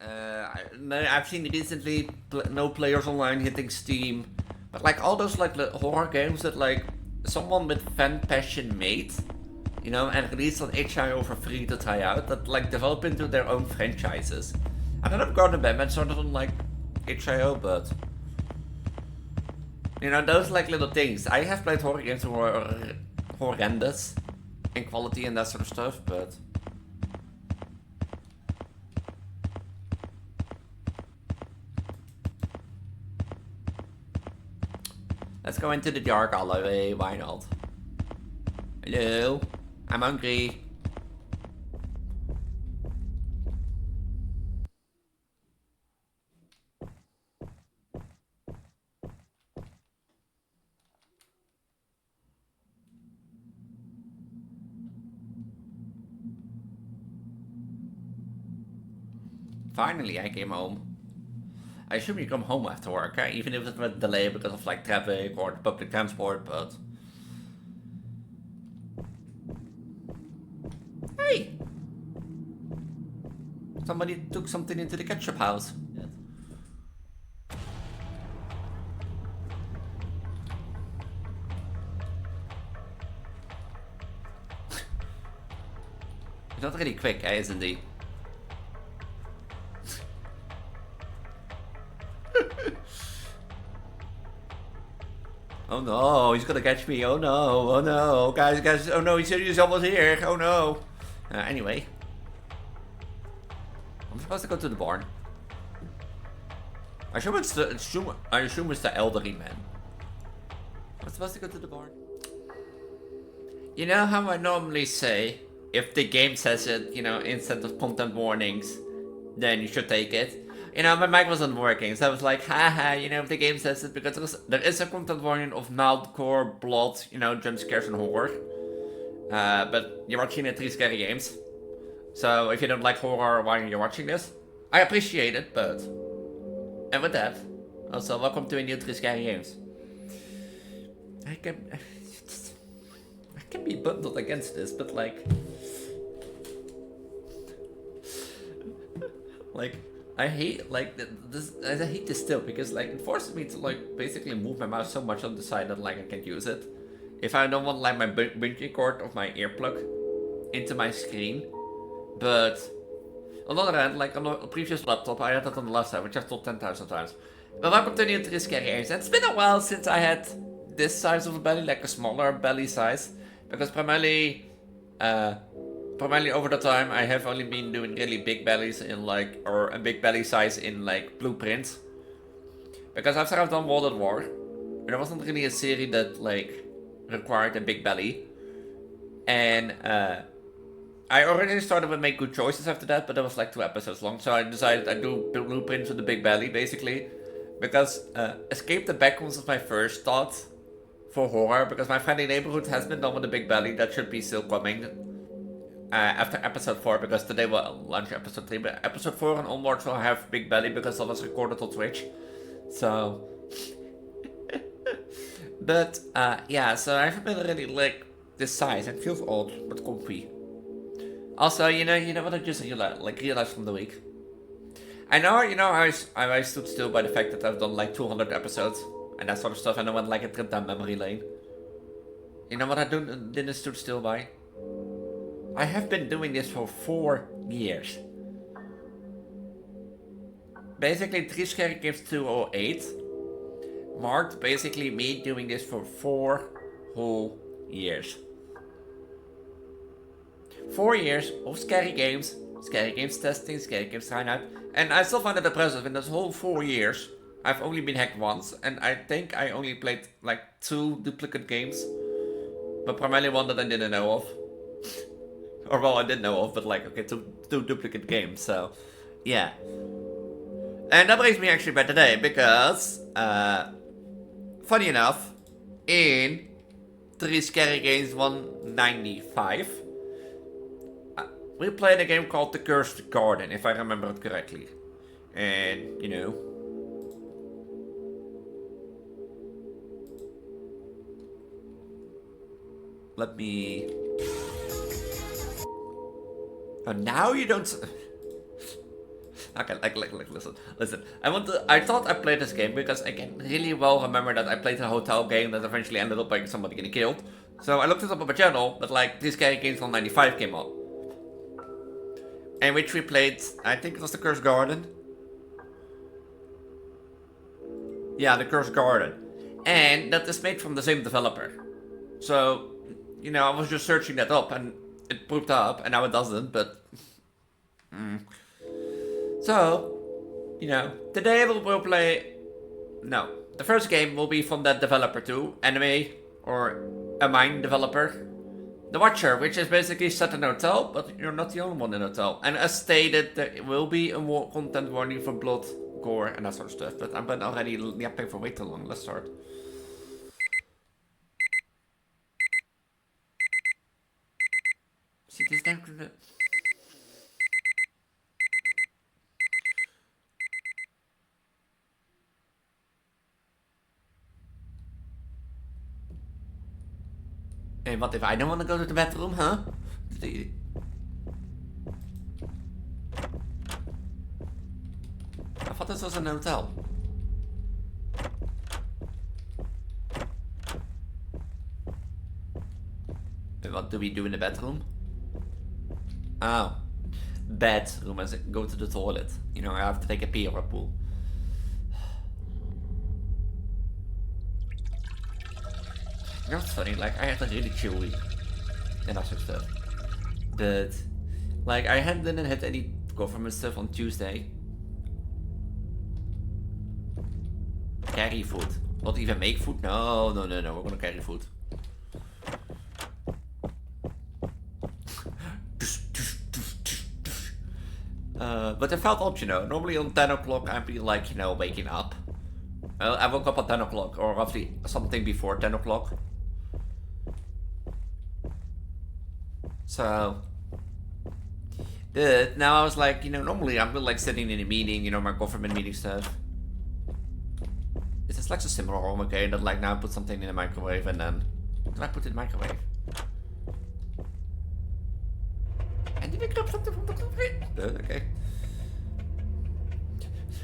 I've seen recently no players online hitting Steam, but like all those like the horror games that like someone with fan passion made, you know, and released on itch.io for free to try out, that like develop into their own franchises. I don't know if Garden Batman started on like itch.io, but you know those like little things. I have played horror games who were horrendous in quality and that sort of stuff, but. Let's go into the dark alleyway, why not? Hello? I'm hungry. Finally, I came home. I assume you come home after work, even if it's with a delay because of like traffic or public transport, but... Hey! Somebody took something into the ketchup house. It's not really quick, isn't he? Oh no, he's gonna catch me. Oh no, guys, oh no, he's almost here. Oh no. Anyway. I'm supposed to go to the barn. I assume it's the elderly man. I'm supposed to go to the barn. You know how I normally say, if the game says it, you know, instead of content warnings, then you should take it. You know, my mic wasn't working, so I was like, haha, you know, if the game says it, because there is a content warning of mild gore, blood, you know, jump scares and horror. But you're watching 3 scary games. So if you don't like horror while you're watching this, I appreciate it, but... And with that, also welcome to a new 3 scary games. I can be bundled against this, but like... Like... I hate like this. I hate this still because like it forces me to like basically move my mouse so much on the side that like I can't use it. If I don't want like my bungee cord of my earplug into my screen, but on the other hand, like on a previous laptop, I had that on the left side, which I've told 10,000 times. But welcome to new 3 scary games. And it's been a while since I had this size of a belly, like a smaller belly size, because primarily over the time, I have only been doing really big bellies in like, or a big belly size in like blueprints. Because after I've done World at War, there wasn't really a series that like required a big belly. And I already started to make good choices after that, but that was like 2 episodes long. So I decided I'd do blueprints with a big belly, basically. Because Escape the Backrooms was my first thought for horror, because my friendly neighborhood has been done with a big belly. That should be still coming. After episode 4, because today will launch episode 3, but episode 4 and onwards will have big belly because that was recorded on Twitch. So, but yeah, so I haven't really like this size. It feels odd but comfy. Also, you know what I just realized from the week. I know, I stood still by the fact that I've done like 200 episodes and that sort of stuff, and I went like a trip down memory lane. You know what I didn't stood still by? I have been doing this for 4 years. Basically, 3 Scary Games 208 marked basically me doing this for 4 whole years. 4 years of scary games testing, scary games trying out, and I still find it impressive. In this whole 4 years, I've only been hacked once, and I think I only played like 2 duplicate games, but primarily one that I didn't know of. Or well, I did know of, but like, okay, two duplicate games, so, yeah. And that brings me actually back today, because, funny enough, in 3 Scary Games 195, we played a game called The Cursed Garden, if I remember it correctly. And, you know... Let me... Oh, now you don't... Okay, listen. I thought I played this game because I can really well remember that I played a hotel game that eventually ended up like somebody getting killed. So I looked it up on my channel, but like this game from '95 came up, in which we played. I think it was the Cursed Garden. Yeah, the Cursed Garden, and that is made from the same developer. So, you know, I was just searching that up, and it popped up, and now it doesn't. But so, you know, today we'll play. No, the first game will be from that developer too, Anime or a Mine developer. The Watcher, which is basically set in a hotel, but you're not the only one in a hotel. And as stated, there will be a content warning for blood, gore, and that sort of stuff. But I've been already yapping for way too long. Let's start. See this down to the... Hey, what if I don't want to go to the bathroom, huh? I thought this was an hotel. What do we do in the bedroom? Oh. Bedroom, as I go to the toilet. You know, I have to take a pee or a poo. You know what's funny? Like, I had a really chill week. And that sort of stuff. But, like, I didn't hit any government stuff on Tuesday. Carry food. Not even make food? No. We're gonna carry food. But it felt odd, you know. Normally on 10 o'clock I'd be like, you know, waking up. I woke up at 10 o'clock, or roughly something before 10 o'clock. So... But now I was like, you know, normally I'm like sitting in a meeting, you know, my government meeting stuff. Is this like a similar home game that like now I put something in the microwave and then... Did I put it in the microwave? And did I grab something from the microwave? Okay.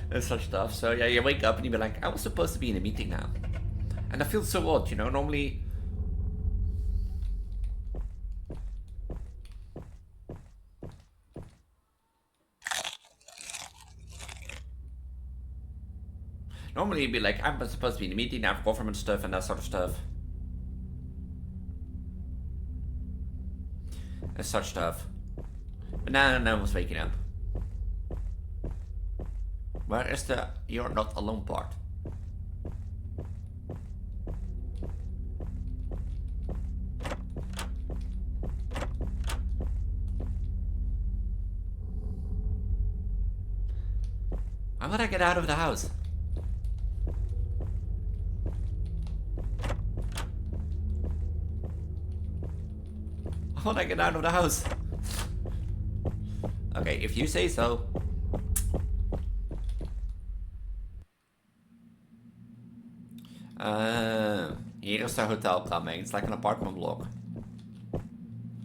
And such stuff. So yeah, you wake up and you be like, I was supposed to be in a meeting now. And I feel so odd, you know, normally... Normally you'd be like, I'm supposed to be in a meeting now for government stuff and that sort of stuff. And such stuff. But now I was waking up. Where is the you're not alone part? Why would I get out of the house? Why would I get out of the house? Okay, if you say so. Here's the hotel coming. It's like an apartment block.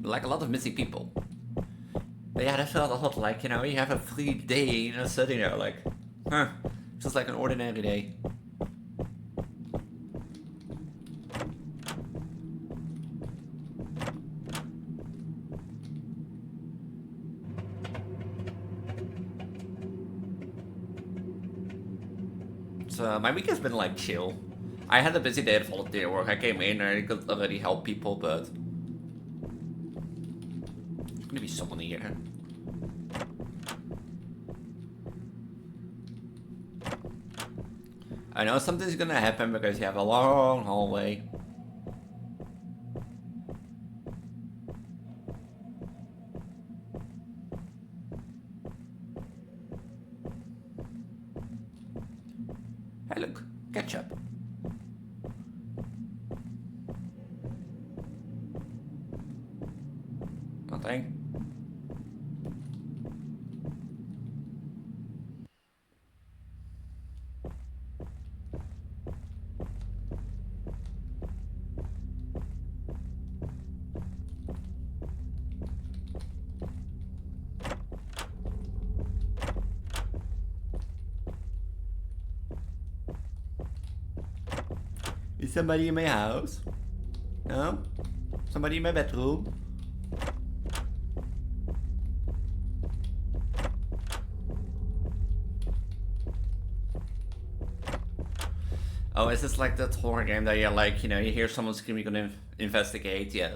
Like a lot of missing people. But yeah, that felt a lot like, you know, you have a free day, you know, sitting there like, huh, just like an ordinary day. So my week has been like chill. I had a busy day at volunteer work. I came in and I could already help people, but there's gonna be someone here. I know something's gonna happen because you have a long hallway. Hey look, ketchup. Nothing. somebody in my house? No? Somebody in my bedroom? Oh, is this like that horror game that you're like, you know, you hear someone screaming, you're gonna investigate? Yeah.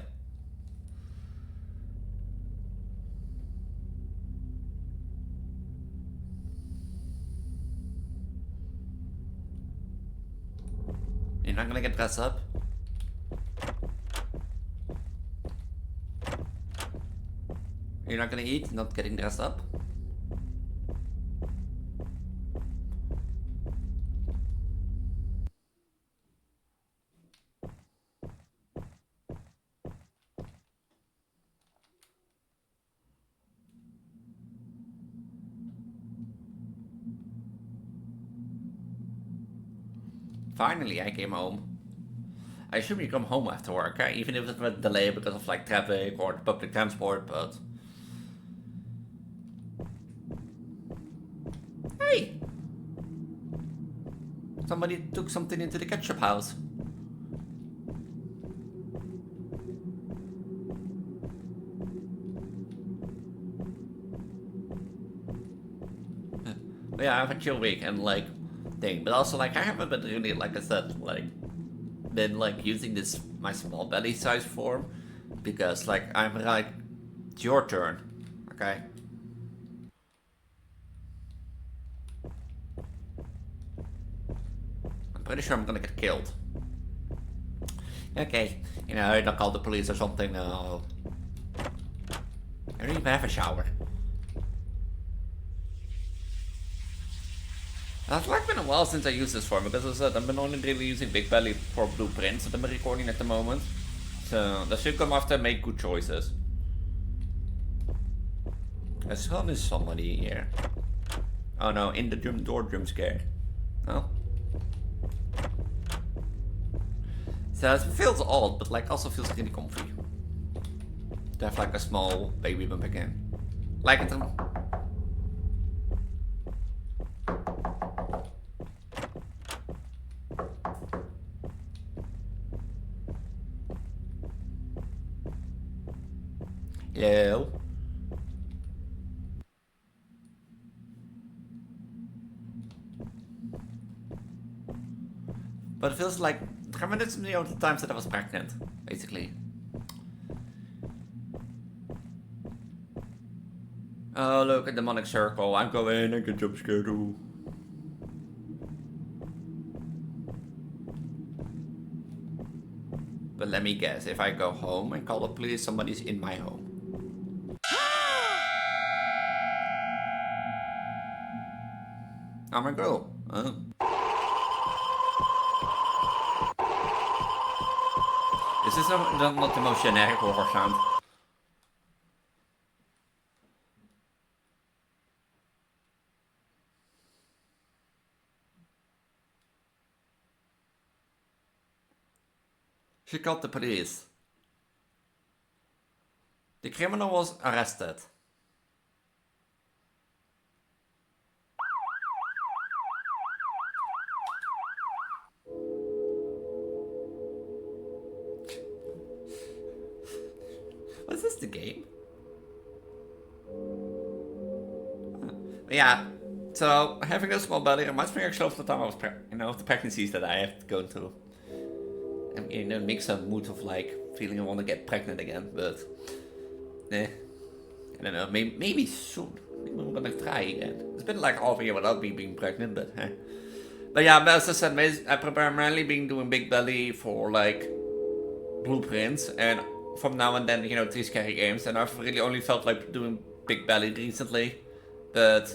You're not gonna get dressed up? You're not gonna eat, not getting dressed up? Finally, I came home. I assume you come home after work, right? Even if it's with delay because of like traffic or public transport, but... Hey! Somebody took something into the ketchup house. But yeah, I have a chill week and like thing, but also like I haven't been really, like I said, like been like using this my small belly size form because like I'm like, it's your turn, okay? I'm pretty sure I'm gonna get killed. Okay, you know, I don't call the police or something. No, I don't even have a shower. It's like been a while since I used this form because as I said, I've been only really using Big Belly for blueprints that I'm recording at the moment. So that should come after I make good choices. As well as somebody here. Oh no, in the door drum scare. No? So it feels odd, but like also feels really comfy. To have like a small baby bump again. Like it. Hello. But it feels like reminiscent me of the times that I was pregnant, basically. Oh look, a demonic circle. I'm going, I get jump scared too. But let me guess, if I go home and call the police, somebody's in my home. I'm a girl. Oh. Is this not the most generic horror sound? She called the police. The criminal was arrested. Was this the game? Yeah. So having a small belly reminds me actually of the time I was, of the pregnancies that I have to go through. And it makes a mood of like feeling I want to get pregnant again, but I don't know. Maybe soon. Maybe I'm gonna try again. It's been like half a year without me being pregnant, but But yeah, but as I said, I've primarily been doing Big Belly for like blueprints and from now and then, 3 scary games, and I've really only felt like doing Big Belly recently, but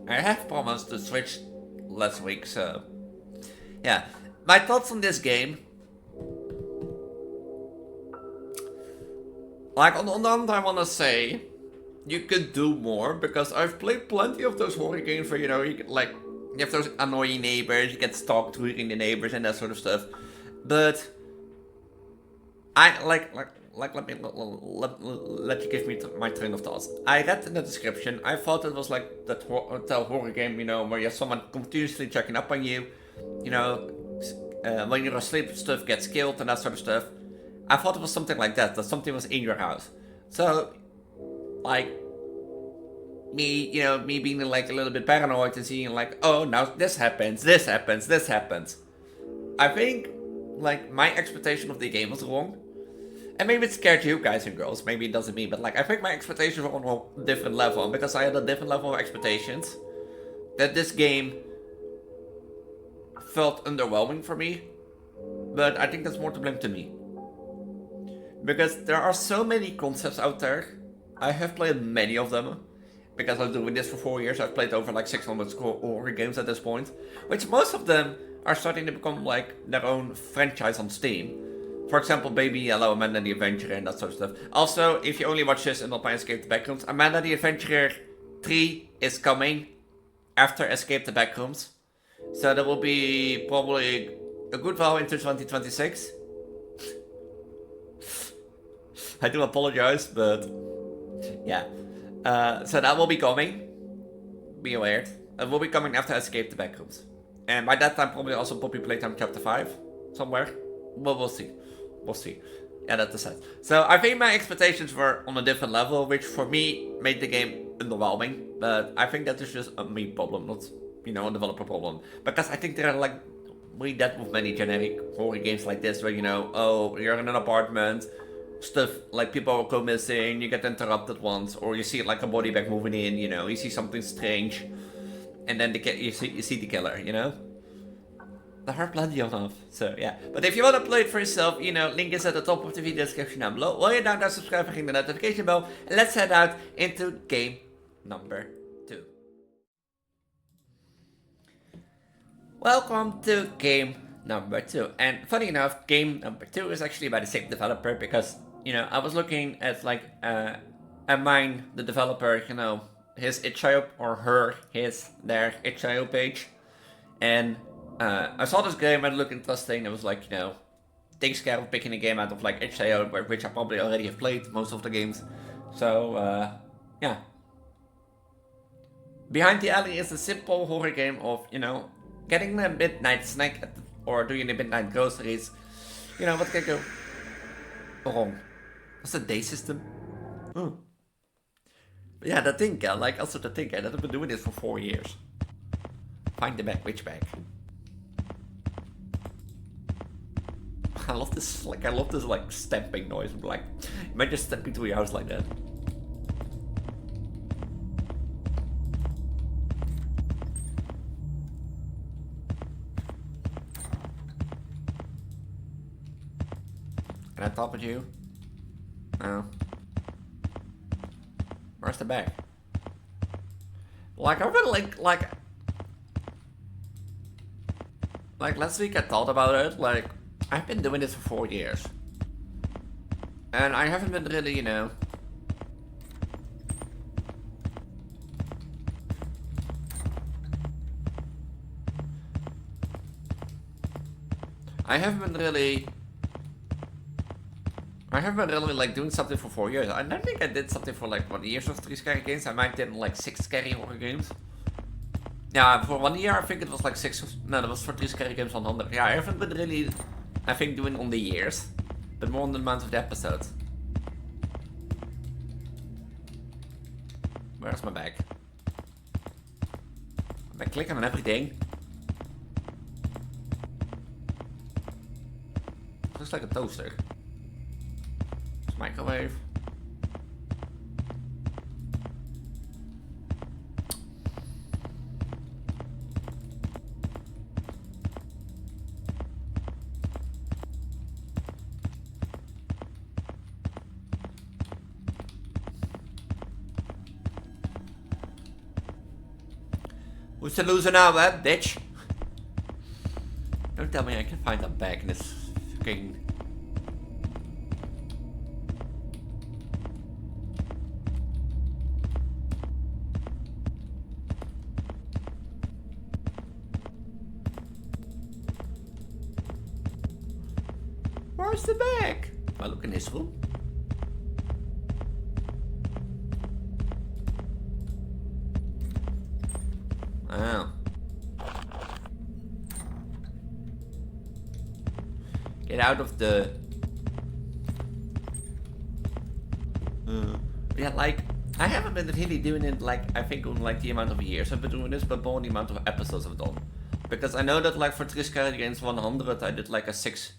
I have promised to switch last week, so yeah. My thoughts on this game. Like, on the one hand, I want to say you could do more, because I've played plenty of those horror games where, you have those annoying neighbors, you get stalked reading the neighbors and that sort of stuff, but I let you give me my train of thoughts. I read in the description, I thought it was like that horror game, where you have someone continuously checking up on you, when you're asleep, stuff gets killed and that sort of stuff. I thought it was something like that something was in your house. So, like, me being like a little bit paranoid and seeing like, oh, now this happens. I think, like, my expectation of the game was wrong. And maybe it scared you guys and girls, maybe it doesn't mean, but like, I think my expectations were on a different level, and because I had a different level of expectations, that this game felt underwhelming for me. But I think that's more to blame to me. Because there are so many concepts out there. I have played many of them. Because I'm doing this for 4 years, I've played over like 600 horror games at this point. Which most of them are starting to become like their own franchise on Steam. For example, Baby Yellow, Amanda the Adventurer and that sort of stuff. Also, if you only watch this and not my Escape the Backrooms, Amanda the Adventurer 3 is coming after Escape the Backrooms. So there will be probably a good while into 2026. I do apologize, but yeah. So that will be coming. Be aware. It will be coming after Escape the Backrooms. And by that time, probably also Poppy Playtime Chapter 5. Somewhere. Well, we'll see. We'll see. Yeah, that's the set. So I think my expectations were on a different level, which for me made the game underwhelming. But I think that is just a me problem, not, a developer problem. Because I think there are like, we dealt with many generic horror games like this, where oh, you're in an apartment, stuff like people will go missing, you get interrupted once, or you see like a body bag moving in, you see something strange, and then you see the killer, There are plenty of them, so yeah. But if you want to play it for yourself, link is at the top of the video description down below. While you're down there, subscribe and ring the notification bell. And let's head out into game number 2. Welcome to game number 2. And funny enough, game number 2 is actually by the same developer, because, I was looking at like, mine, the developer, his itch.io or their itch.io page. And I saw this game and it looked interesting. It was like, takes care of picking a game out of like itch.io, which I probably already have played most of the games. So, yeah. Behind the Alley is a simple horror game of, getting a midnight snack or doing the midnight groceries. What can go wrong? What's the day system? Oh. But yeah, the Tinker, also the Tinker, that I've been doing this for 4 years. Find the bag, which bag? I love this, stamping noise. Like, imagine just stepping through your house like that. Can I talk with you? No. Where's the bag? Like, I really like last week I thought about it, I've been doing this for 4 years. And I haven't been really, I haven't been really doing something for 4 years. I don't think I did something for 1 year of 3 scary games. I might have did 6 scary horror games. Yeah, for 1 year I think it was 6. No, that was for 3 scary games 100. Yeah, I haven't been really, I think, doing on the years, but more on the amount of the episodes. Where's my bag? Am I clicking on everything? Looks like a toaster. It's microwave. Who's the loser now, bitch? Don't tell me I can find a bag in this fucking... Where's the bag? I look in this room. Oh. get out of the... yeah, like, I haven't been really doing it, like, I think on, like, the amount of years I've been doing this, but more the amount of episodes I've done. Because I know that, like, for 3 Scary Games 100, I did, like, a 6...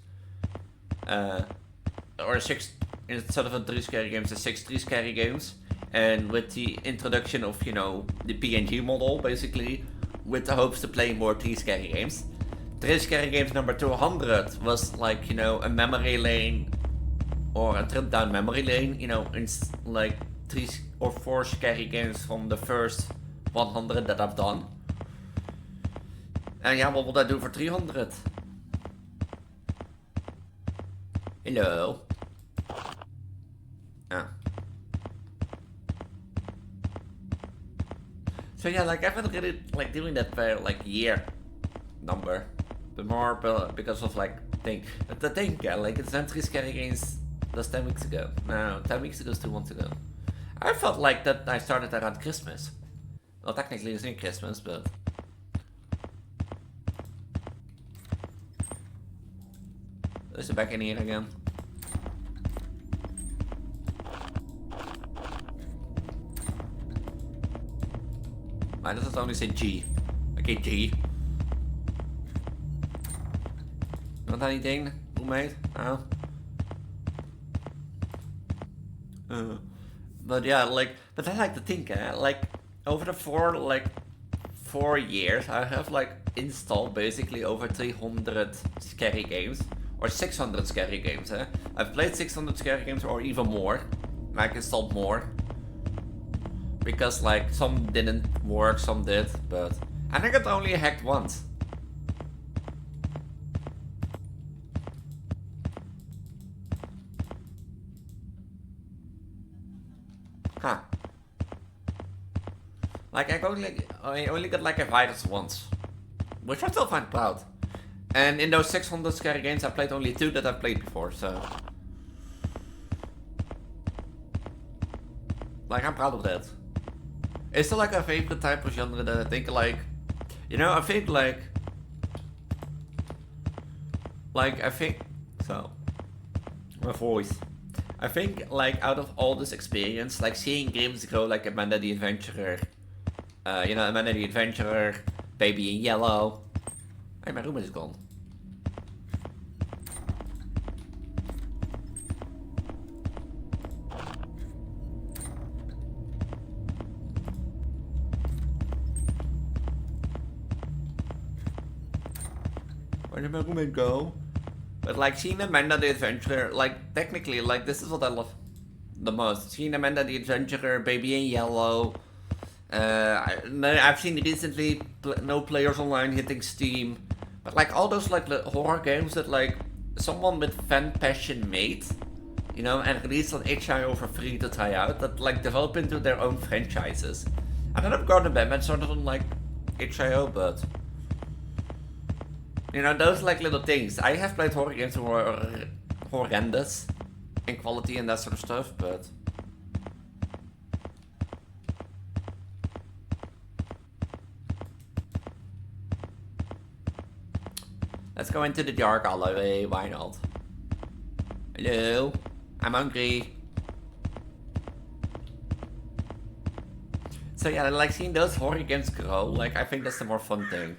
or 6... Instead of a 3 Scary Games, a 6 3 Scary Games. And with the introduction of, you know, the PNG model, basically, with the hopes to play more 3 Scary Games. 3 Scary Games number 200 was, like, you know, a memory lane, or a trip down memory lane, you know, in, like, 3 or 4 Scary Games from the first 100 that I've done. And yeah, what would I do for 300? Hello? Ah. So yeah, like, I haven't really, like, doing that per, like, year number. But more because of, like, thing. But the thing, yeah, like, it's done 3 Scary Games, that's 10 weeks ago. No, 10 weeks ago is 2 months ago. I felt like that I started around Christmas. Well, technically it's not Christmas, but... Is it back in here again? Why does it only say G? Okay, G. Want anything, roommate? No? But yeah, like, but I like to think, like, over the 4 years, I have, like, installed basically over 300 Scary Games. Or 600 Scary Games, eh? I've played 600 Scary Games or even more. Like, installed more. Because, like, some didn't work, some did, but... I think it only hacked once. Huh. Like, I only got, like, a virus once. Which I still find proud. And in those 600 Scary Games, I played only 2 that I've played before, so... Like, I'm proud of that. Is there, like, a favorite type of genre that I think, like... You know, I think, like... Like, I think... So... My voice. I think, like, out of all this experience, like, seeing games grow like Amanda the Adventurer... you know, Amanda the Adventurer, Baby in Yellow... Hey, my room is gone. Where did my roommate go? But like seeing Amanda the Adventurer, like technically, like this is what I love the most. Seeing Amanda the Adventurer, Baby in Yellow. I've seen recently No Players Online hitting Steam. But like all those like horror games that like someone with fan passion made, you know, and released on itch.io for free to try out, that like develop into their own franchises. I don't know if Gordon Batman started on like itch.io, but you know, those like little things. I have played horror games who were horrendous in quality and that sort of stuff, but let's go into the dark alleyway, why not? Hello? I'm hungry. So yeah, like seeing those horror games grow, like I think that's the more fun thing.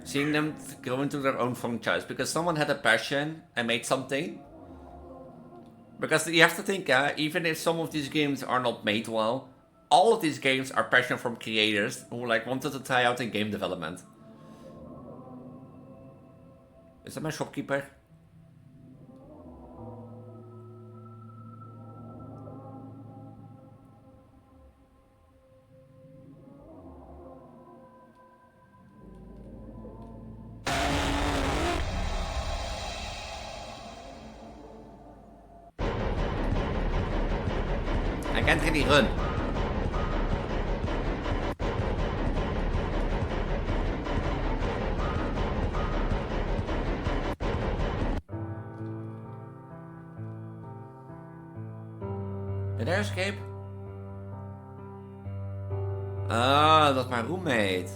Seeing them grow into their own franchise, because someone had a passion and made something. Because you have to think, even if some of these games are not made well, all of these games are passion from creators who like wanted to try out in game development. Is that my shopkeeper? I can't really run. Did I escape? Ah, dat is mijn roommate.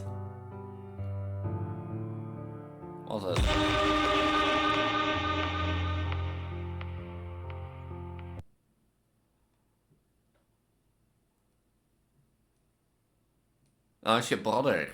Was het? Oh, it's your brother.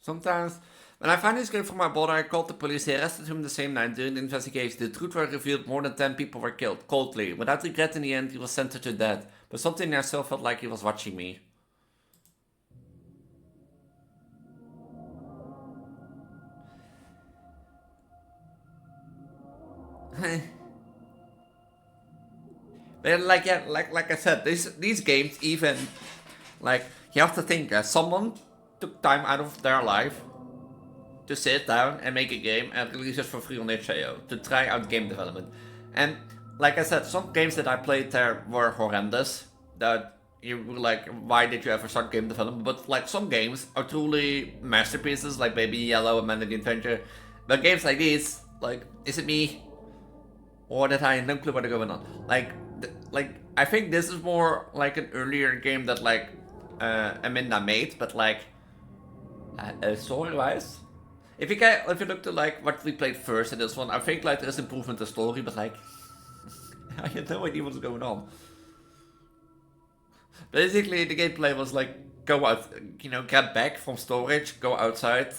Sometimes, when I found this game from my brother, I called the police. They arrested him the same night. During the investigation, the truth was revealed: more than 10 people were killed, coldly. Without regret, in the end, he was sentenced to death. But something there still felt like he was watching me. But like, yeah, like I said, these games even, like, you have to think that someone took time out of their life to sit down and make a game and release it for free on itch.io to try out game development. And like I said, some games that I played there were horrendous. That you were like, why did you ever start game development? But like some games are truly masterpieces, like Baby Yellow and Man of the Adventure. But games like these, like, is it me? Or that I have no clue what's going on? Like I think this is more like an earlier game that like Amanda made, but like story-wise, if you look to like what we played first in this one, I think like there's improvement in story, but like I had no idea what's going on. Basically, the gameplay was like go out, get back from storage, go outside,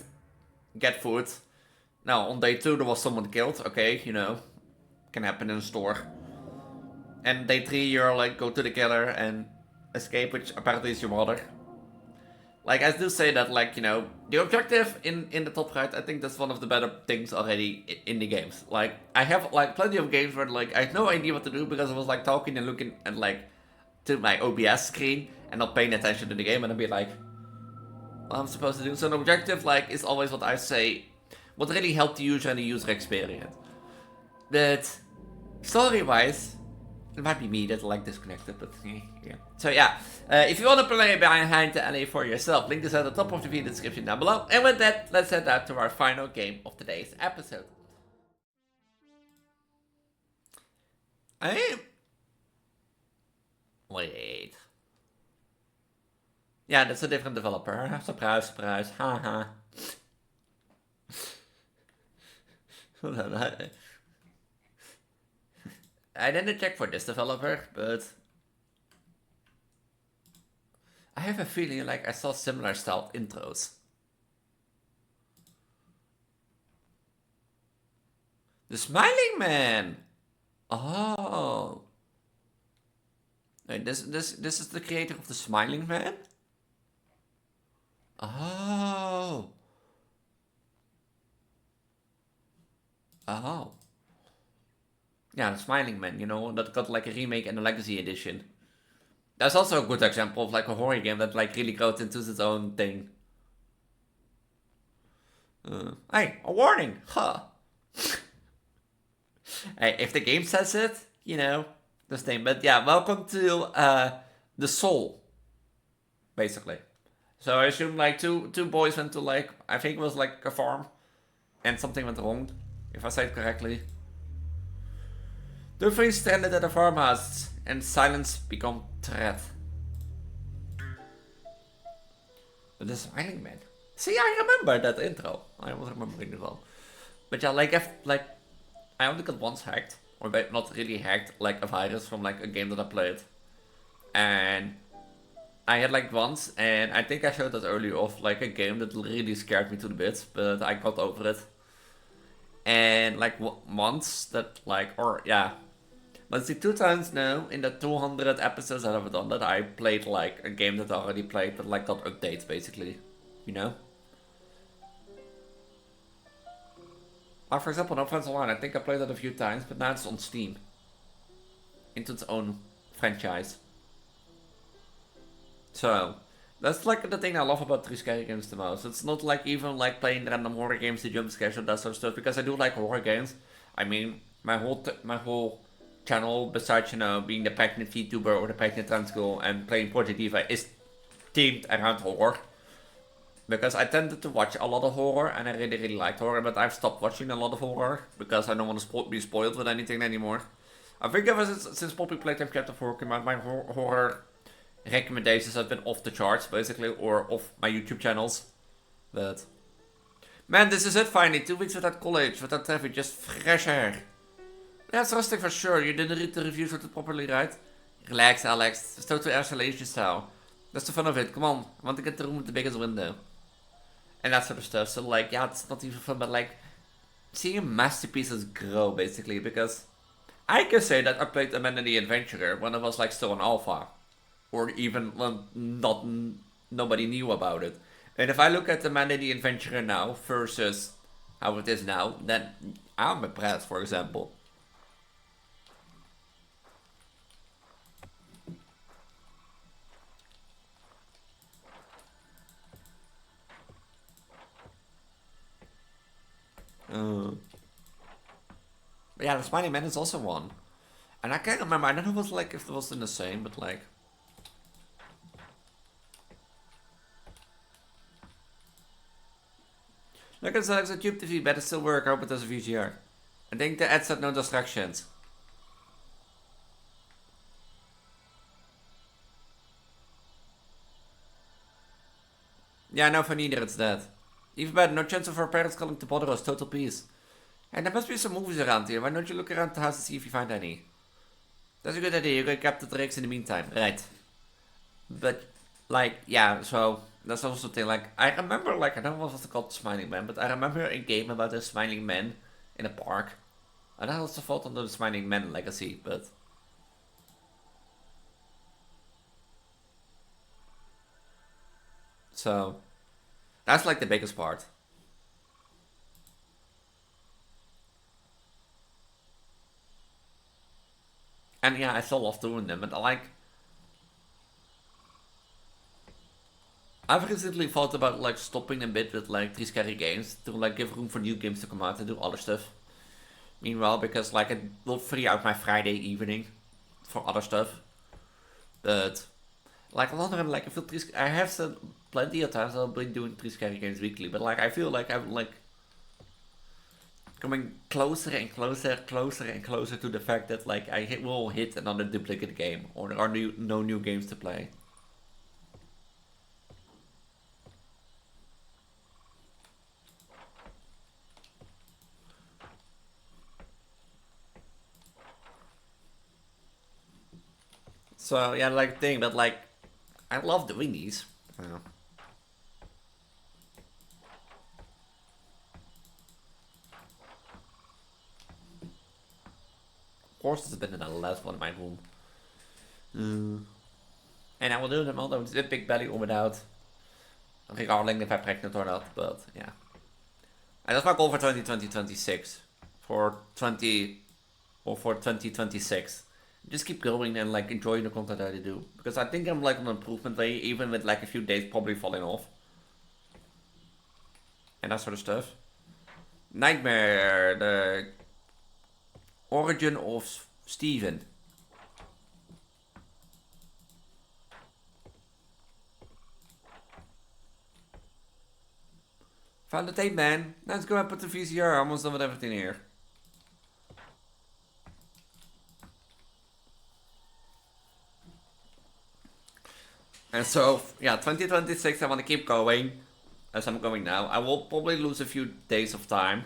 get food. Now on day 2 there was someone killed. Okay, can happen in a store. And day 3 you're like go to the killer and escape, which apparently is your mother. Like, I do say that, like, the objective in the top right, I think that's one of the better things already in the games. Like, I have, like, plenty of games where, like, I had no idea what to do because I was, like, talking and looking at, like, to my OBS screen and not paying attention to the game, and I'd be like, what I'm supposed to do? So the objective, like, is always what I say, what really helped the user and the user experience. But, story-wise, it might be me that like disconnected, but yeah. So yeah, if you want to play Behind the LA for yourself, link is at the top of the video description down below. And with that, let's head out to our final game of today's episode. Wait. Yeah, that's a different developer. Surprise, surprise. Haha. I didn't check for this developer, but I have a feeling like I saw similar style intros. The Smiling Man! Oh. Wait, this is the creator of the Smiling Man? Oh. Oh. Yeah, the Smiling Man, that got like a remake and a legacy edition. That's also a good example of like a horror game that like really goes into its own thing. Hey, a warning! Huh. Hey, if the game says it, this thing. But yeah, welcome to the Soul, basically. So I assume like two boys went to like, I think it was like a farm, and something went wrong, if I say it correctly. The three stranded at a farmhouse, and silence become threat. But the Smiling Man. See, I remember that intro. I was remembering it well. But yeah, I only got once hacked, or not really hacked, like a virus from like a game that I played. And I had like once, and I think I showed that earlier off, like a game that really scared me to the bits, but I got over it. And like once that let's see, 2 times now in the 200 episodes that I've done that I played like a game that I already played, but like got updates basically, Like for example, No Friends Online, I think I played that a few times, but now it's on Steam. Into its own franchise. So, that's like the thing I love about 3 scary games the most. It's not like even like playing random horror games, the jump scares or that sort of stuff, because I do like horror games. I mean, my whole channel, besides being the passionate Vtuber or the passionate trans girl and playing Project Diva, is themed around horror. Because I tended to watch a lot of horror and I really, really liked horror, but I've stopped watching a lot of horror because I don't want to be spoiled with anything anymore. I think ever since Poppy Playtime Chapter 4 came out, my horror recommendations have been off the charts, basically, or off my YouTube channels. But Man, this is it finally. 2 weeks without college, without traffic, just fresh air. Yeah, it's rustic for sure. You didn't read the reviews of it properly, right? Relax, Alex. It's total isolation style. That's the fun of it. Come on. I want to get the room with the biggest window. And that sort of stuff. So, like, yeah, it's not even fun, but, like, seeing masterpieces grow, basically, because I can say that I played Amanda the Adventurer when it was, like, still an alpha. Or even when nobody knew about it. And if I look at Amanda the Adventurer now versus how it is now, then I'm impressed, for example. But yeah, the Smiling Man is also one. And I can't remember, I don't know if it was in the same, but like... Look at the Tube TV, better still work, I hope it does a VGR. I think the ad said no distractions. Yeah, no, for neither, it's dead. Even better, no chance of our parents coming to bother us, total peace. And there must be some movies around here, why don't you look around the house and see if you find any? That's a good idea, you can capture the Drakes in the meantime. Right. But, like, yeah, so... That's also the thing, like, I remember, like, I don't know what was called Smiling Man, but I remember a game about a Smiling Man in a park. And I also thought on the Smiling Man legacy, but... So... That's, like, the biggest part. And yeah, I still love doing them, but I like... I've recently thought about like stopping a bit with like these scary games to like give room for new games to come out and do other stuff. Meanwhile, because like it will free out my Friday evening for other stuff. But like on the other hand, like I feel I have said plenty of times I've been doing 3 scary games weekly, but like I feel like I'm like coming closer and closer, closer and closer to the fact that like will hit another duplicate game or there are no new games to play. So yeah, like thing, but like I love doing these. Yeah. Of course, it's been in the last one in my room. And I will do them although it's a big belly or without. Regarding if I'm pregnant or not, but yeah. And that's my goal for 2026. For 20 or for 2026. Just keep going and like enjoying the content that I do. Because I think I'm like on an improvement way, even with like a few days probably falling off. And that sort of stuff. Nightmare, the origin of Steven. Found the tape, man. Let's go and put the VCR. Almost done with everything here. And so, yeah, 2026, I want to keep going as I'm going now. I will probably lose a few days of time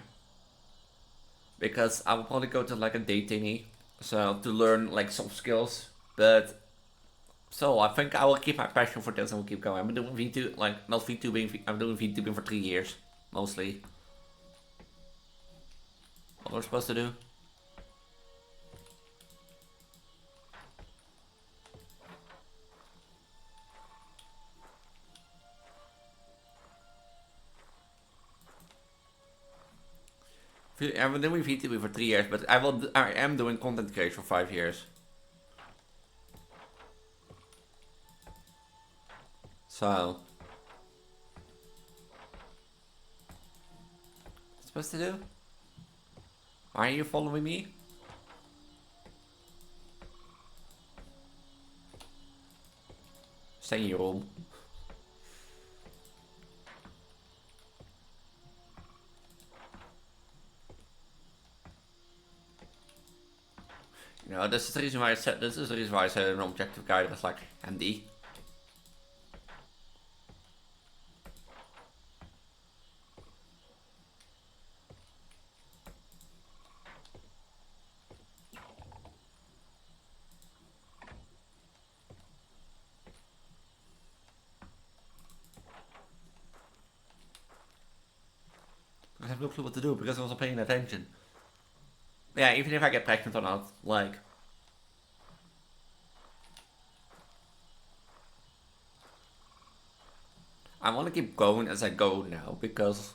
because I will probably go to like a day thingy, so to learn like soft skills. But so I think I will keep my passion for this and will keep going. I've been doing V2, like not VTubing. I'm doing VTubing for 3 years mostly. What we're supposed to do? I've been doing VTubing for 3 years, but I am doing content creation for 5 years. So, what's supposed to do? Why are you following me? Stay in your room. You know, this is the reason why I said an objective guide was like MD. no clue what to do because I wasn't paying attention. Yeah, even if I get pregnant or not, like... I want to keep going as I go now, because...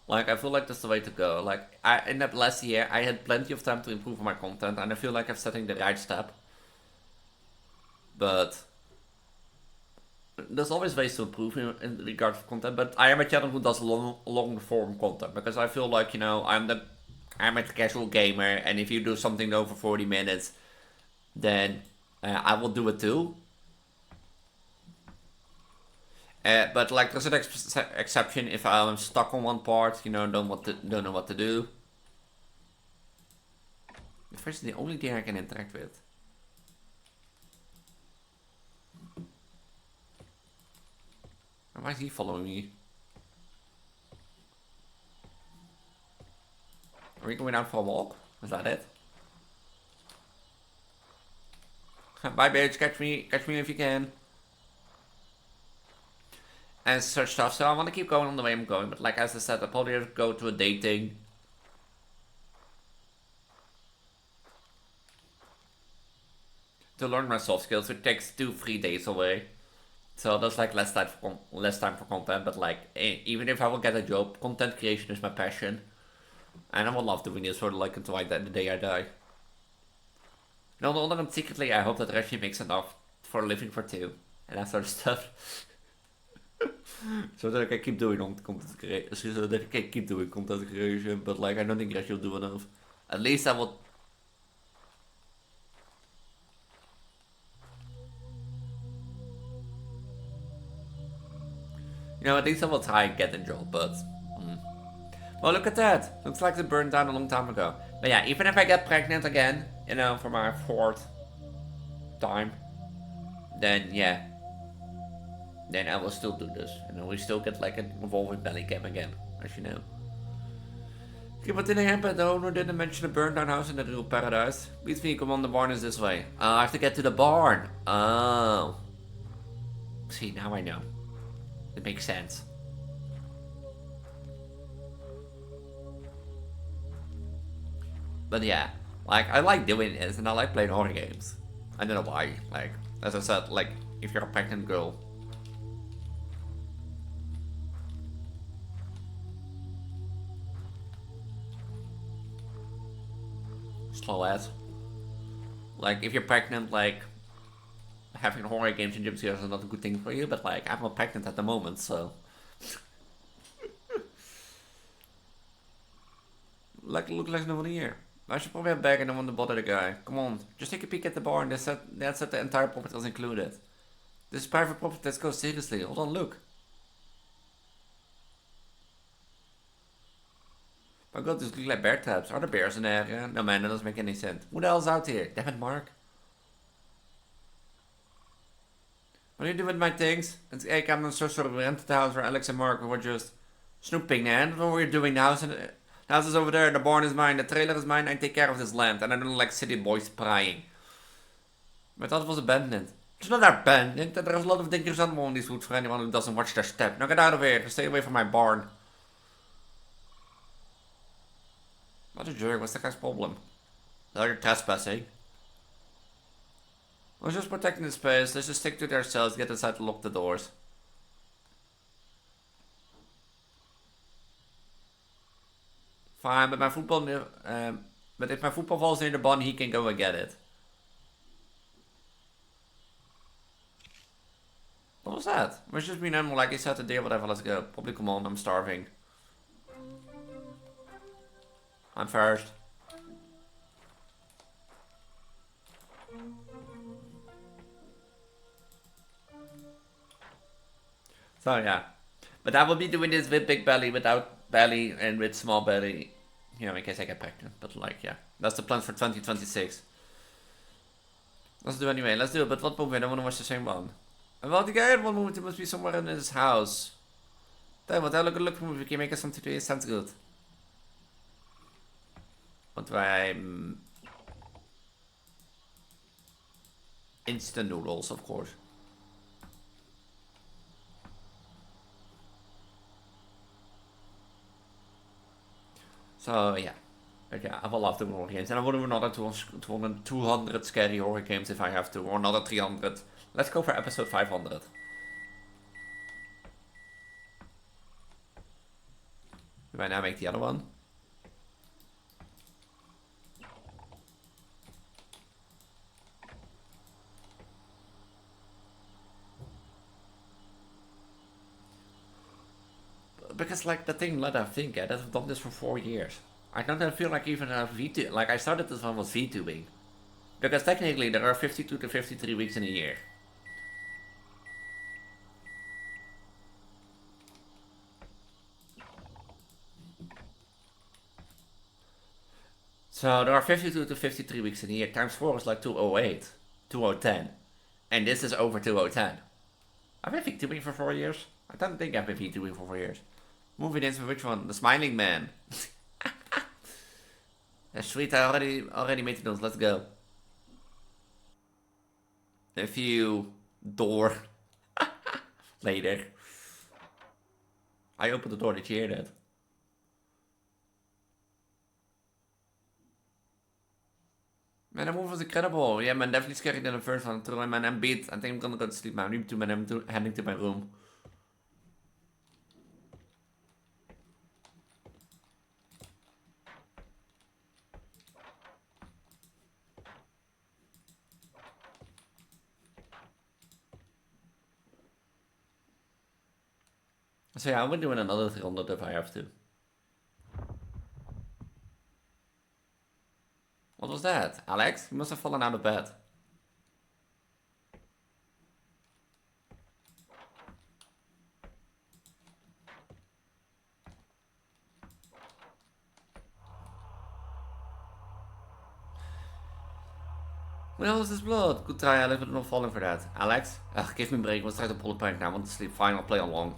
Like, I feel like that's the way to go. Like, in that last year, I had plenty of time to improve my content, and I feel like I'm setting the right step. But... There's always ways to improve in regard to content, but I am a channel who does long form content, because I feel like, you know, I'm a casual gamer, and if you do something over 40 minutes, then I will do it too. But like, there's an exception if I'm stuck on one part, you know, don't know what to do. The fish is the only thing I can interact with. Why is he following me? Are we going out for a walk? Is that it? Bye, bitch. Catch me if you can. And such stuff. So I want to keep going on the way I'm going, but like as I said, I'll probably have to go to a dating. To learn my soft skills, it takes 2-3 days away. So that's like less time for content, but like even if I will get a job, content creation is my passion. And I would love doing this for like until the day I die. No, and secretly I hope that Reggie makes enough for a living for 2 and that sort of stuff. So that I can keep doing content creation, but like I don't think Reggie will do enough. At least I will. You know, at least I will try and get a job, but... Well, look at that. Looks like it burned down a long time ago. But yeah, even if I get pregnant again, you know, for my 4th time, then yeah. Then I will still do this. And I will still get like an evolving belly cam again, as you know. Okay, what did I happen? The owner didn't mention a burned down house in the real paradise. Beats me, come on, the barn is this way. I have to get to the barn. Oh. See, now I know. It makes sense. But yeah, like I like doing this and I like playing horror games. I don't know why. Like, as I said, like if you're a pregnant girl. Slow ass. Like if you're pregnant, like having horror games and jump scares is not a good thing for you, but like I'm not pregnant at the moment, so like look like nobody here. I should probably have a bag and I want to bother the guy. Come on, just take a peek at the bar and that's that the entire property was included. This is private property, let's go seriously. Hold on, look. My god, this looks like bear traps. Are there bears in there? Yeah? No man, that doesn't make any sense. Who the hell's out here? Damn it, Mark. What do you do with my things? It's hey, I'm so sorry. We rented the house where Alex and Mark were just snooping, man. What were you doing? The house is over there. The barn is mine. The trailer is mine. I take care of this land. And I don't like city boys prying. But I thought it was abandoned. It's not abandoned. There's a lot of dangerous animals in these woods for anyone who doesn't watch their step. Now get out of here. Stay away from my barn. What a jerk. What's the guy's problem? They're trespassing. I was just protecting the space. Let's just stick to their cells, get inside to lock the doors. Fine, but my football, but if my football falls near the barn, he can go and get it. What was that? It was just being animal, like he said, today, whatever, let's go. Probably come on, I'm starving. I'm first. So yeah, but I will be doing this with big belly, without belly, and with small belly, you know, in case I get pregnant. But like, yeah, that's the plan for 2026. Let's do anyway. Let's do it. But what movie? I don't want to watch the same one. And well, the guy in one movie must be somewhere in his house. Damn, what? Look for movie. Can make us something today. Sounds good. Want wij instant noodles, of course. So yeah. But yeah, I will love doing horror games. And I will do another 200 scary horror games if I have to. Or another 300. Let's go for episode 500. Do I now make the other one? Because like the thing that I think, that I've done this for 4 years. I don't feel like even a VTube, like I started this one with VTubing. Because technically there are 52 to 53 weeks in a year. So there are 52 to 53 weeks in a year, times 4 is like 208, 2010. And this is over 2010. I've been VTubing for 4 years. I don't think I've been VTubing for 4 years. Movie dance for which one? The Smiling Man. That's sweet, I already made those, let's go. A few door later. I opened the door, did you hear that? Man, that movie was incredible. Yeah, man, definitely scarier than the first one. True, man, I'm beat. I think I'm gonna go to sleep now. I'm heading to my room. So yeah, I'm gonna do another 300 if I have to. What was that? Alex? You must have fallen out of bed. Well, is this blood? Good try, Alex, but not falling for that. Alex? Ugh, give me a break. Let's try to pull a prank now. I want to sleep. Fine, I'll play along.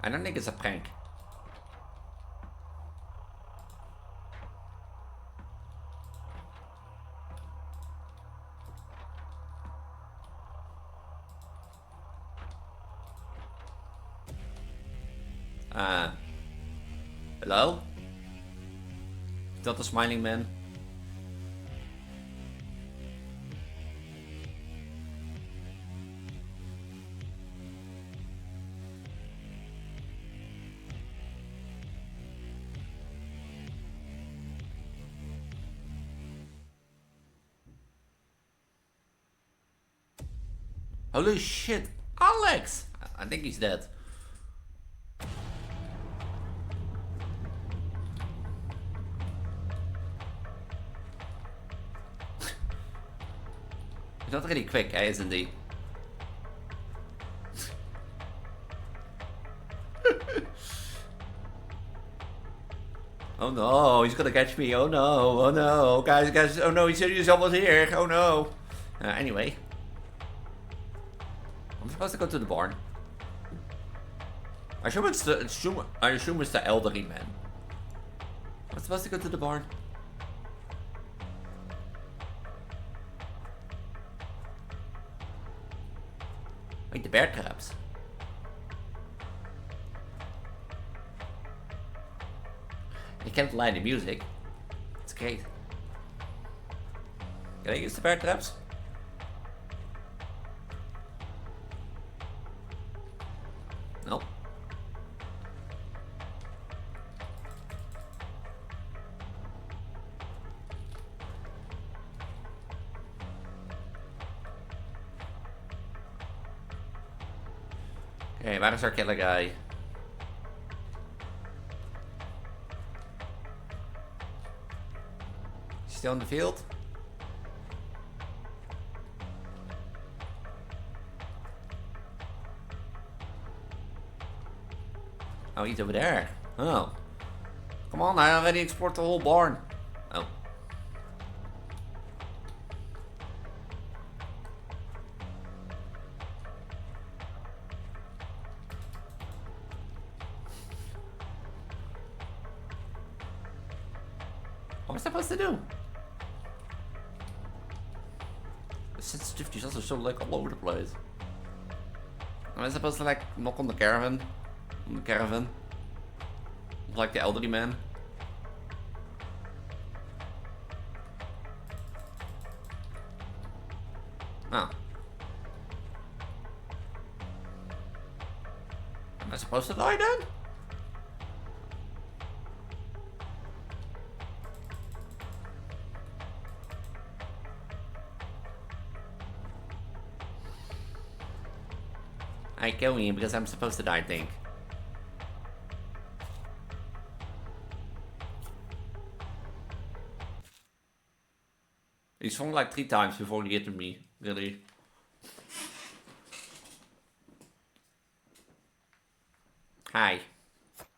I don't think it's a prank. Hello? Is that the Smiling Man? Holy shit! Alex! I think he's dead. He's not really quick, isn't he? Oh no, he's gonna catch me. Oh no, guys, oh no, he's almost here. Oh no. Anyway. I'm supposed to go to the barn. I assume it's the elderly man. I'm supposed to go to the barn. Wait, the bear traps. I can't lie the music. It's great. Can I use the bear traps? No. Okay, waar is our killer guy? Still in the field? Oh, he's over there. Oh. Come on, I already explored the whole barn. Oh. What am I supposed to do? The sensitivity's also so like all over the place. Am I supposed to like knock on the caravan? On the caravan? Like the elderly man? Oh. Am I supposed to die then? I kill me because I'm supposed to die, I think. He swung like 3 times before he hit me, really. Hi.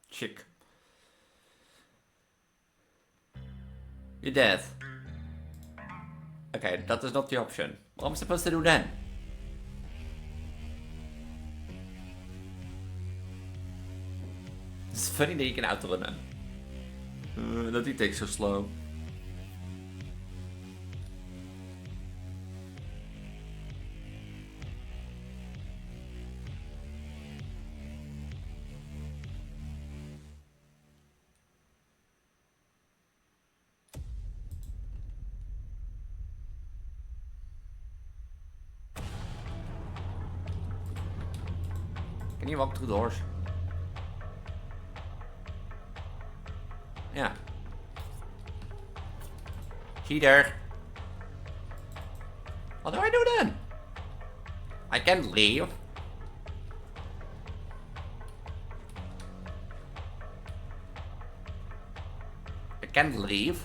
Chick. You're dead. Okay, that is not the option. What am I supposed to do then? It's funny that you can outrun him. That he takes so slow. Can you walk through doors? Yeah. Cheater. What do I do then? I can't leave. I can't leave.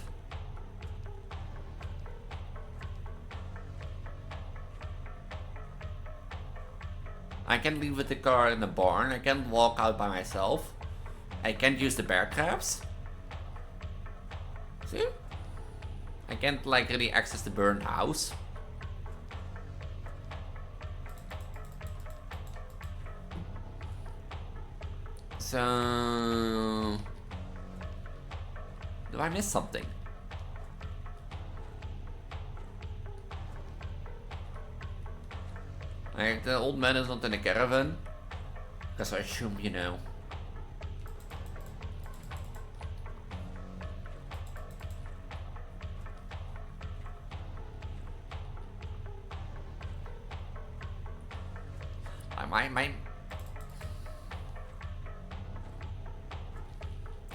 I can't leave with the car in the barn. I can't walk out by myself. I can't use the bear traps. See? I can't like really access the burned house. So... do I miss something? Like, the old man is not in a caravan. Because I assume, you know.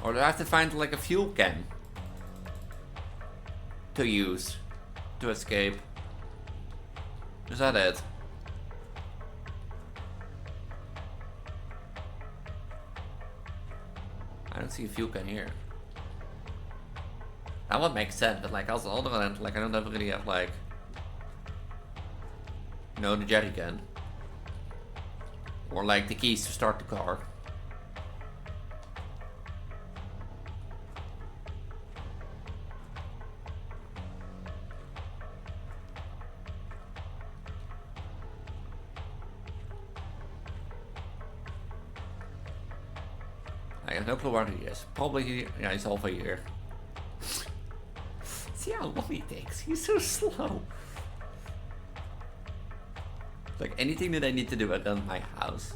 Or do I have to find like a fuel can to use to escape? Is that it? I don't see a fuel can here. That would make sense, but like also on the other hand, like I don't really have like, you know, the jerry can. Or like the keys to start the car. I have no clue where he is. Probably, yeah, he's over here. See how long he takes? He's so slow. Like anything that I need to do around my house.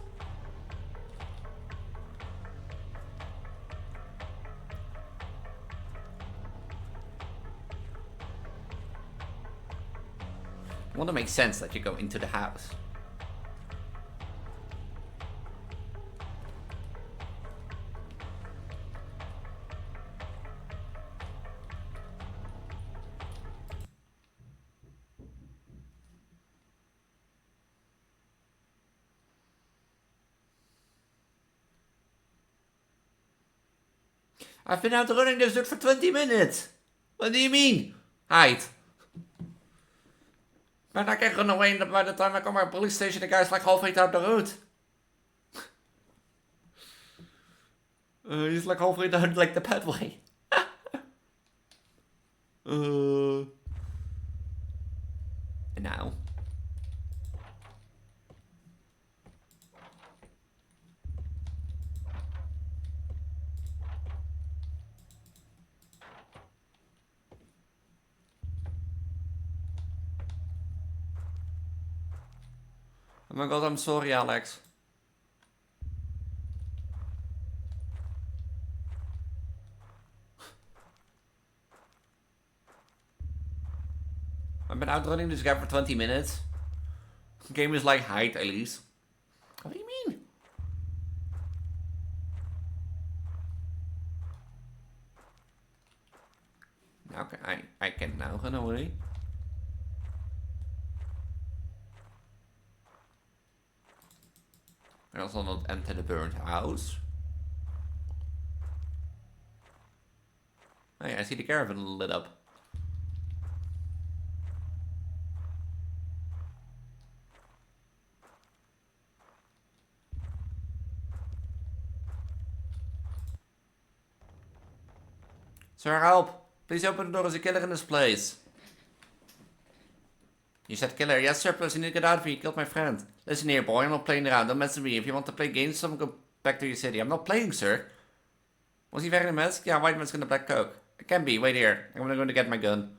It wouldn't make sense that you go into the house. I've been out running this dude for 20 minutes. What do you mean? Hide. But I can run away and by the time I come to a police station, the guy's like halfway down the road. He's like halfway down like the pathway. And now. Oh my god, I'm sorry, Alex. I've been outrunning this guy for 20 minutes. The game is like, hide, Elise. What do you mean? Okay, I can now run away. I also not enter the burnt house. Hey, I see the caravan lit up. Sir, help! Please open the door, there's a killer in this place. You said killer. Yes, sir, plus you need to get out of here. You killed my friend. Listen here, boy, I'm not playing around. Don't mess with me. If you want to play games, someone go back to your city. I'm not playing, sir. Was he wearing a mask? Yeah, white mask and a black coat. It can be. Wait here. I'm going to get my gun.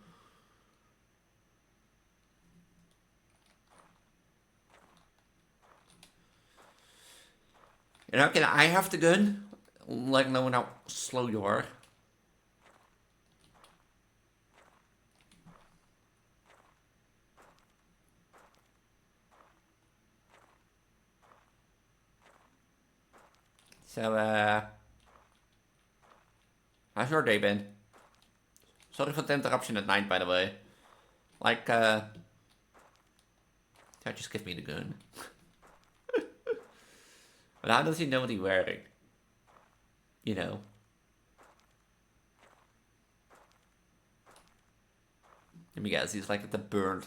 You know, can I have the gun? Like, knowing how slow you are. So, how's your day been? Sorry for the interruption at night, by the way. Like, just give me the gun. But how does he know what he's wearing? You know. Let me guess, he's like at the burnt.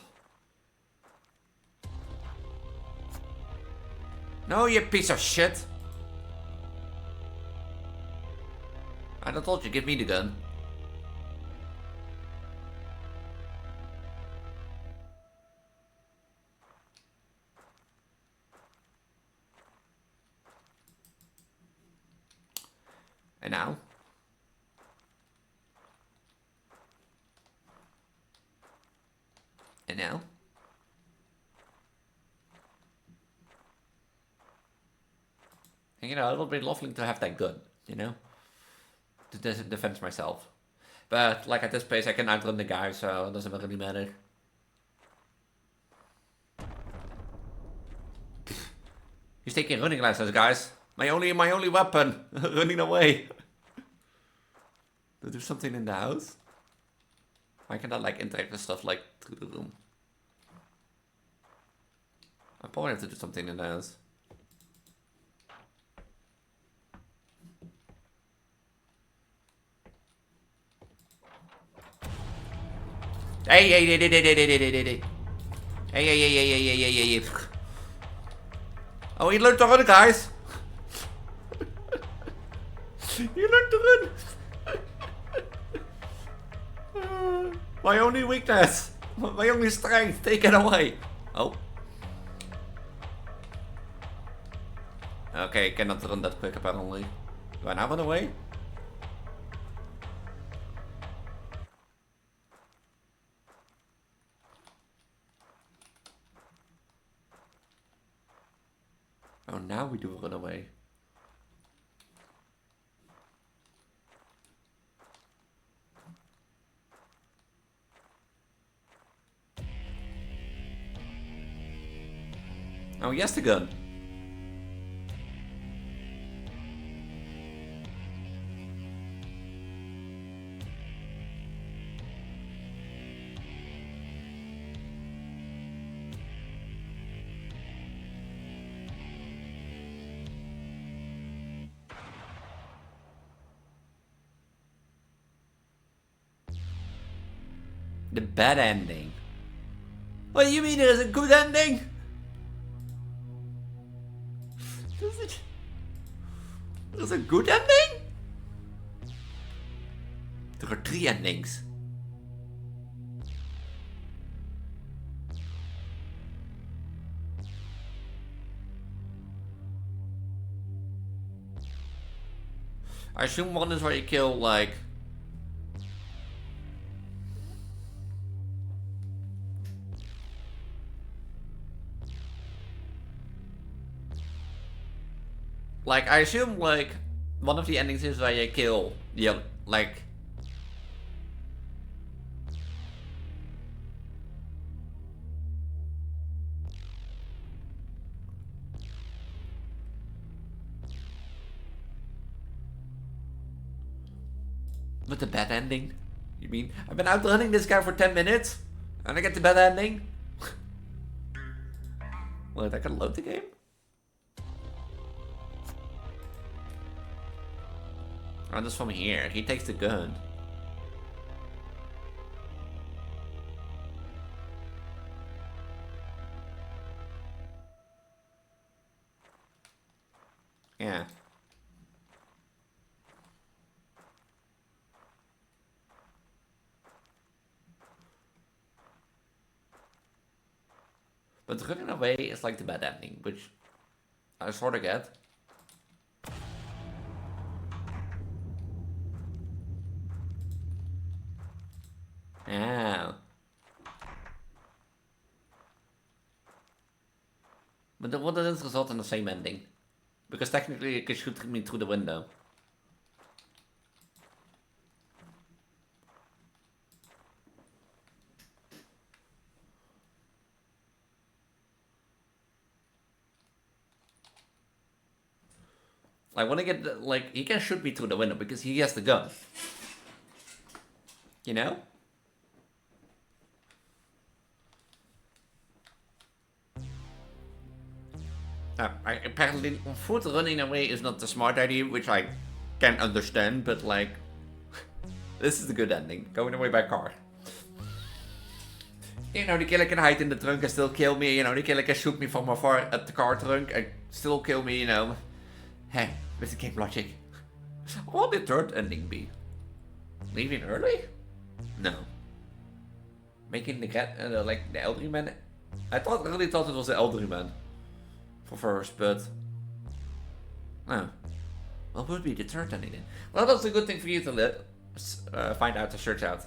No, you piece of shit! I told you, give me the gun. And now? And now? And you know, it would be lovely to have that gun, you know? To defend myself. But, like, at this pace I can outrun the guy, so it doesn't really matter. He's taking running lessons, guys. My only weapon. Running away. There's something in the house. Why can't I like interact with stuff like through the room? I probably have to do something in the house. Hey. Hey. Oh, he learned to run, guys. You learned to run. My only weakness. My only strength. Take it away. Oh. Okay, I cannot run that quick apparently. Do I now run away? Oh, now we do run away. Oh, yes, the gun. The bad ending. What do you mean there's a good ending? There's a good ending? There are 3 endings. I assume one is where you kill like I assume, like, one of the endings is where you kill, like... With the bad ending? You mean I've been outrunning this guy for 10 minutes? And I get the bad ending? Wait, I can load the game? Oh, this from here. He takes the gun. Yeah. But running away is like the bad ending, which I sort of get. Yeah. But then what does result in the same ending? Because technically it could shoot me through the window. I want to get the, like, he can shoot me through the window because he has the gun. You know? Apparently, foot running away is not the smart idea, which I can understand, but like, this is the good ending. Going away by car. You know, the killer can hide in the trunk and still kill me. You know, the killer can shoot me from afar at the car trunk and still kill me, you know. Hey, with the game logic. What would the third ending be? Leaving early? No. Making the cat, like the elderly man. I really thought it was the elderly man. For first, but no. What would be the third ending then? Well, that's a good thing for you to find out, to search out.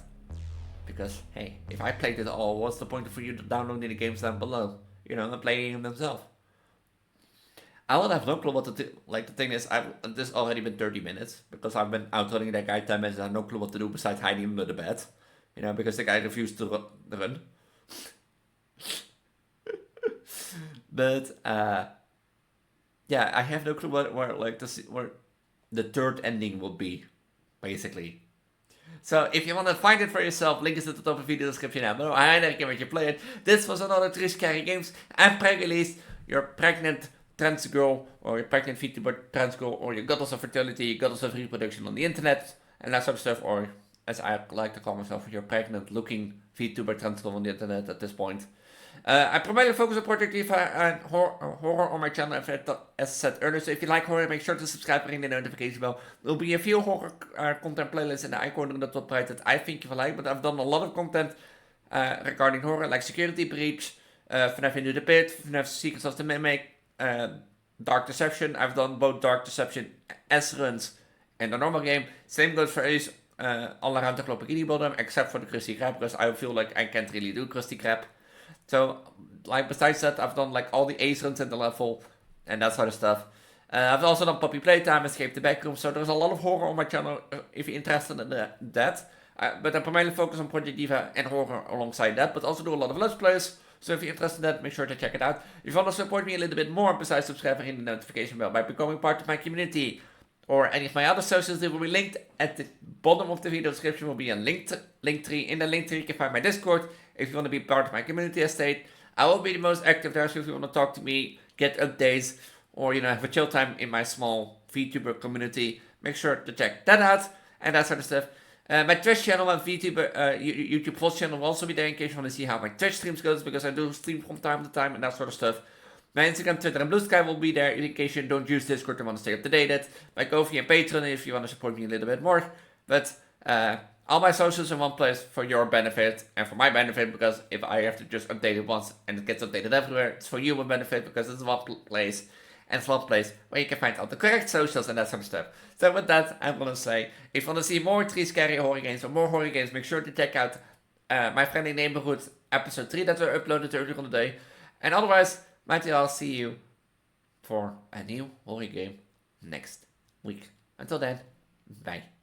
Because hey, if I played it all, what's the point for you to downloading the games down below? You know, and playing them themselves. I will have no clue what to do. Like, the thing is, this already been 30 minutes because I've been outrunning that guy 10 minutes. I have no clue what to do besides hiding under the bed. You know, because the guy refused to run. But yeah, I have no clue where the third ending will be, basically. So if you want to find it for yourself, link is at the top of the video description down below. I highly recommend you play it. This was another Transgender games. I'm Preggo, Elise, your pregnant trans girl, or your pregnant Vtuber trans girl, or your goddess of fertility, goddess of reproduction on the internet, and that sort of stuff, or as I like to call myself, your pregnant looking Vtuber trans girl on the internet at this point. I primarily focus on Project Diva and horror on my channel, as I said earlier. So if you like horror, make sure to subscribe and ring the notification bell. There will be a few horror content playlists in the icon on the top right that I think you will like. But I've done a lot of content regarding horror, like Security Breach, FNAF Into the Pit, FNAF Secrets of the Mimic, Dark Deception. I've done both Dark Deception as runs and the normal game. Same goes for Elise, all around the Klopperkini bottom, except for the Krusty Krab, because I feel like I can't really do Krusty Krab. So, like, besides that, I've done, like, all the ace runs in the level, and that sort of stuff. I've also done Puppy Playtime, Escape the Backroom, so there's a lot of horror on my channel, if you're interested in that. But I primarily focus on Project Diva and horror alongside that, but also do a lot of Let's Plays, so if you're interested in that, make sure to check it out. If you want to support me a little bit more, besides subscribing and the notification bell, by becoming part of my community, or any of my other socials, they will be linked at the bottom of the video description. Will be a link tree. In the link tree, you can find my Discord. If you want to be part of my community estate, I will be the most active there. So if you want to talk to me, get updates, or have a chill time in my small VTuber community, make sure to check that out and that sort of stuff. My Twitch channel and VTuber YouTube Plus channel will also be there in case you want to see how my Twitch streams goes, because I do stream from time to time and that sort of stuff. My Instagram, Twitter, and Blue Sky will be there in case you don't use Discord and want to stay up to date. My Ko-fi and Patreon if you want to support me a little bit more. But all my socials in one place for your benefit and for my benefit, because if I have to just update it once and it gets updated everywhere, it's for you a benefit because it's one place, and it's one place where you can find all the correct socials and that sort of stuff. So with that, I'm going to say, if you want to see more 3 scary horror games or more horror games, make sure to check out my Friendly Neighborhood episode 3 that I uploaded earlier on the day. And otherwise, mighty I'll see you for a new horror game next week. Until then, bye.